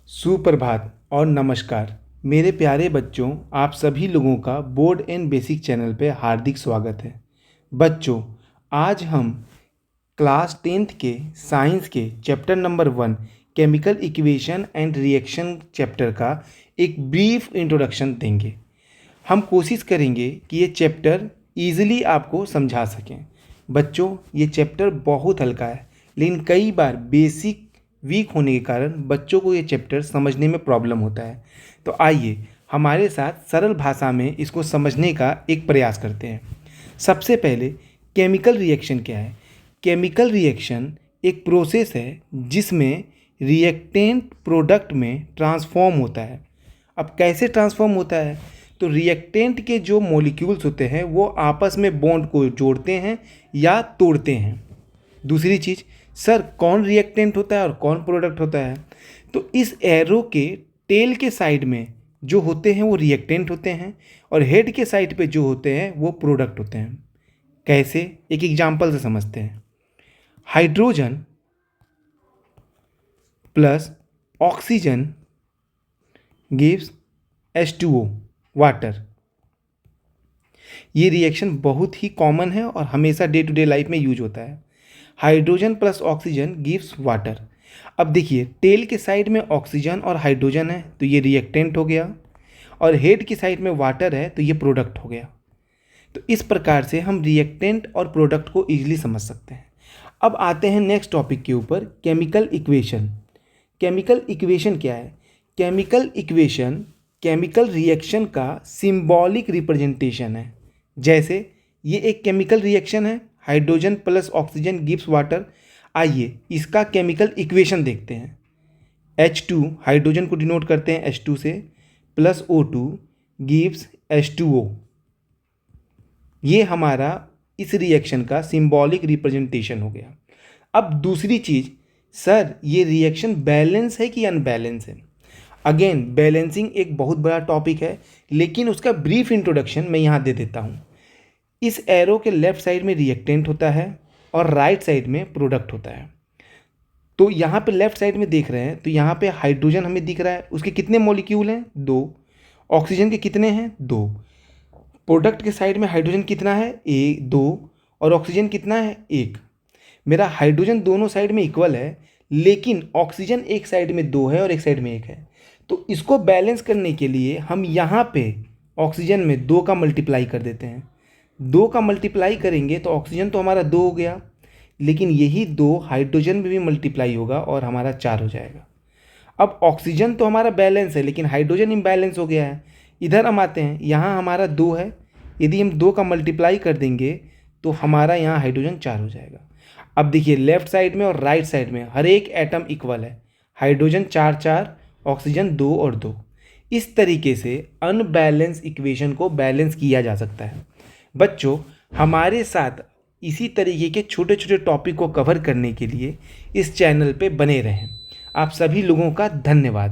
सुप्रभात और नमस्कार मेरे प्यारे बच्चों, आप सभी लोगों का बोर्ड एंड बेसिक चैनल पे हार्दिक स्वागत है। बच्चों, आज हम क्लास 10th के साइंस के chapter number 1 chemical equation and reaction chapter का एक ब्रीफ इंट्रोडक्शन देंगे। हम कोशिश करेंगे कि ये चैप्टर ईजिली आपको समझा सकें। बच्चों, ये चैप्टर बहुत हल्का है, लेकिन कई बार बेसिक वीक होने के कारण बच्चों को ये चैप्टर समझने में प्रॉब्लम होता है। तो आइए हमारे साथ सरल भाषा में इसको समझने का एक प्रयास करते हैं। सबसे पहले केमिकल रिएक्शन क्या है? केमिकल रिएक्शन एक प्रोसेस है जिसमें रिएक्टेंट प्रोडक्ट में ट्रांसफॉर्म होता है। अब कैसे ट्रांसफॉर्म होता है? तो रिएक्टेंट के जो मॉलिक्यूल्स होते हैं वो आपस में बॉन्ड को जोड़ते हैं या तोड़ते हैं। दूसरी चीज़, सर कौन रिएक्टेंट होता है और कौन प्रोडक्ट होता है? तो इस एरो के टेल के साइड में जो होते हैं वो रिएक्टेंट होते हैं और हेड के साइड पे जो होते हैं वो प्रोडक्ट होते हैं। कैसे? एक एग्जांपल से समझते हैं। Hydrogen plus oxygen gives H2O water. ये रिएक्शन बहुत ही कॉमन है और हमेशा डे टू डे लाइफ में यूज होता है। Hydrogen plus oxygen gives water. अब देखिए, टेल के साइड में ऑक्सीजन और हाइड्रोजन है तो ये रिएक्टेंट हो गया, और हेड की साइड में वाटर है तो ये प्रोडक्ट हो गया। तो इस प्रकार से हम रिएक्टेंट और प्रोडक्ट को ईजिली समझ सकते हैं। अब आते हैं नेक्स्ट टॉपिक के ऊपर, केमिकल इक्वेशन। केमिकल इक्वेशन क्या है? केमिकल इक्वेशन केमिकल रिएक्शन का सिंबॉलिक रिप्रेजेंटेशन है। जैसे ये एक केमिकल रिएक्शन है, hydrogen plus oxygen gives water. आइए इसका केमिकल इक्वेशन देखते हैं। H2 हाइड्रोजन को डिनोट करते हैं H2 से, प्लस O2 गिव्स H2O। ये हमारा इस रिएक्शन का सिंबॉलिक रिप्रेजेंटेशन हो गया। अब दूसरी चीज़, सर ये रिएक्शन बैलेंस है कि अनबैलेंस है? अगेन बैलेंसिंग एक बहुत बड़ा टॉपिक है, लेकिन उसका ब्रीफ इंट्रोडक्शन मैं यहाँ दे देता हूँ। इस एरो के लेफ्ट साइड में रिएक्टेंट होता है और राइट साइड में प्रोडक्ट होता है। तो यहाँ पे लेफ्ट साइड में देख रहे हैं तो यहाँ पे हाइड्रोजन हमें दिख रहा है, उसके कितने मॉलिक्यूल हैं? 2। ऑक्सीजन के कितने हैं? 2। प्रोडक्ट के साइड में हाइड्रोजन कितना है? 2। और ऑक्सीजन कितना है? 1। मेरा हाइड्रोजन दोनों साइड में इक्वल है, लेकिन ऑक्सीजन एक साइड में 2 है और एक साइड में 1 है। तो इसको बैलेंस करने के लिए हम यहाँ पे ऑक्सीजन में 2 का मल्टीप्लाई कर देते हैं। 2 का मल्टीप्लाई करेंगे तो ऑक्सीजन तो हमारा 2 हो गया, लेकिन यही 2 हाइड्रोजन में भी मल्टीप्लाई होगा और हमारा 4 हो जाएगा। अब ऑक्सीजन तो हमारा बैलेंस है, लेकिन हाइड्रोजन इम्बैलेंस हो गया है। इधर हम आते हैं, यहाँ हमारा 2 है, यदि हम 2 का मल्टीप्लाई कर देंगे तो हमारा यहाँ हाइड्रोजन 4 हो जाएगा। अब देखिए, लेफ्ट साइड में और राइट साइड में हर एक एटम इक्वल है। हाइड्रोजन 4 4, ऑक्सीजन 2 और 2। इस तरीके से अनबैलेंस इक्वेशन को बैलेंस किया जा सकता है। बच्चों, हमारे साथ इसी तरीके के छोटे छोटे टॉपिक को कवर करने के लिए इस चैनल पे बने रहें। आप सभी लोगों का धन्यवाद।